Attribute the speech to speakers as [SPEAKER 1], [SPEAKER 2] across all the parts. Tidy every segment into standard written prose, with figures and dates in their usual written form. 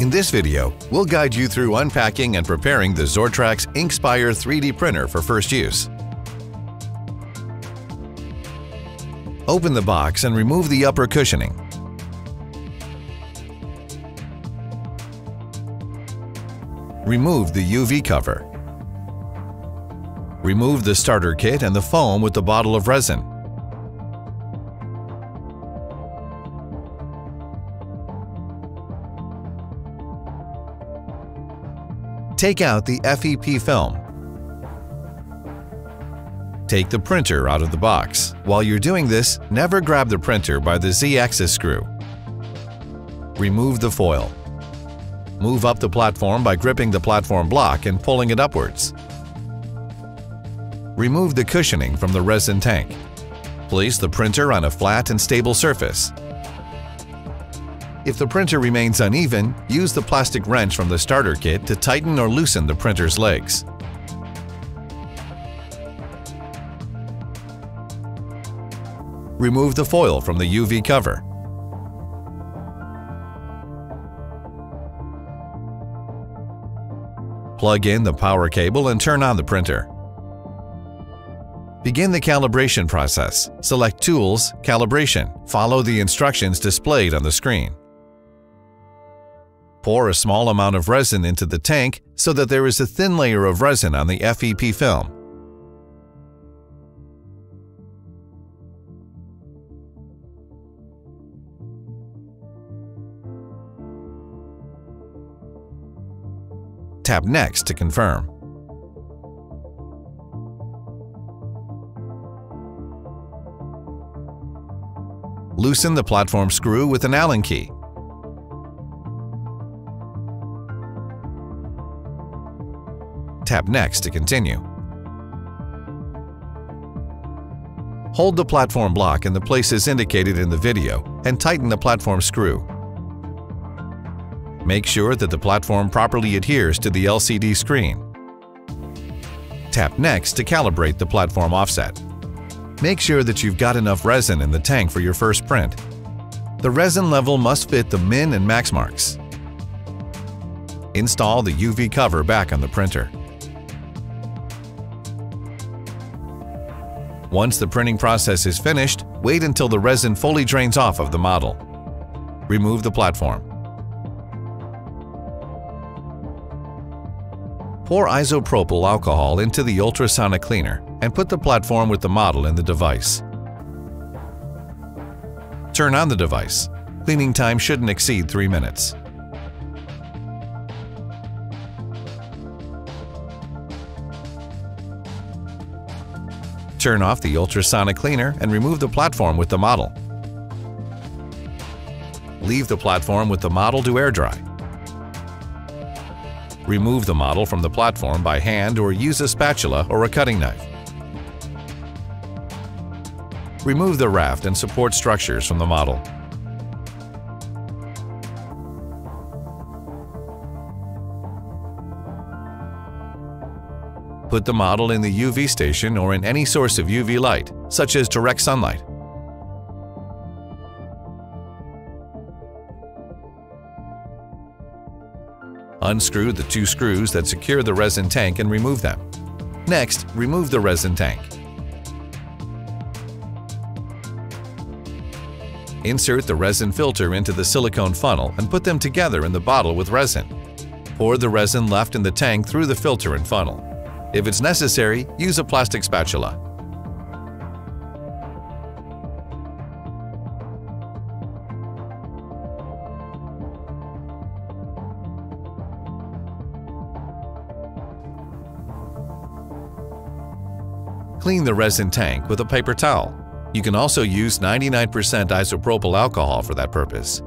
[SPEAKER 1] In this video, we'll guide you through unpacking and preparing the Zortrax Inkspire 3D printer for first use. Open the box and remove the upper cushioning. Remove the UV cover. Remove the starter kit and the foam with the bottle of resin. Take out the FEP film. Take the printer out of the box. While you're doing this, never grab the printer by the Z-axis screw. Remove the foil. Move up the platform by gripping the platform block and pulling it upwards. Remove the cushioning from the resin tank. Place the printer on a flat and stable surface. If the printer remains uneven, use the plastic wrench from the starter kit to tighten or loosen the printer's legs. Remove the foil from the UV cover. Plug in the power cable and turn on the printer. Begin the calibration process. Select Tools, Calibration. Follow the instructions displayed on the screen. Pour a small amount of resin into the tank so that there is a thin layer of resin on the FEP film. Tap Next to confirm. Loosen the platform screw with an Allen key. Tap Next to continue. Hold the platform block in the places indicated in the video and tighten the platform screw. Make sure that the platform properly adheres to the LCD screen. Tap Next to calibrate the platform offset. Make sure that you've got enough resin in the tank for your first print. The resin level must fit the min and max marks. Install the UV cover back on the printer. Once the printing process is finished, wait until the resin fully drains off of the model. Remove the platform. Pour isopropyl alcohol into the ultrasonic cleaner and put the platform with the model in the device. Turn on the device. Cleaning time shouldn't exceed 3 minutes. Turn off the ultrasonic cleaner and remove the platform with the model. Leave the platform with the model to air dry. Remove the model from the platform by hand or use a spatula or a cutting knife. Remove the raft and support structures from the model. Put the model in the UV station or in any source of UV light, such as direct sunlight. Unscrew the 2 screws that secure the resin tank and remove them. Next, remove the resin tank. Insert the resin filter into the silicone funnel and put them together in the bottle with resin. Pour the resin left in the tank through the filter and funnel. If it's necessary, use a plastic spatula. Clean the resin tank with a paper towel. You can also use 99% isopropyl alcohol for that purpose.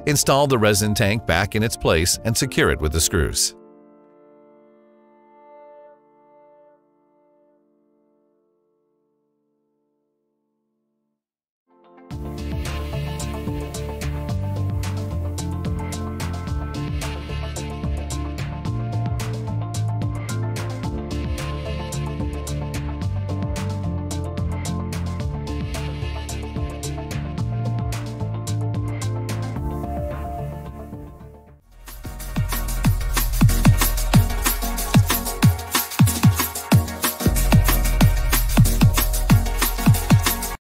[SPEAKER 1] Install the resin tank back in its place and secure it with the screws.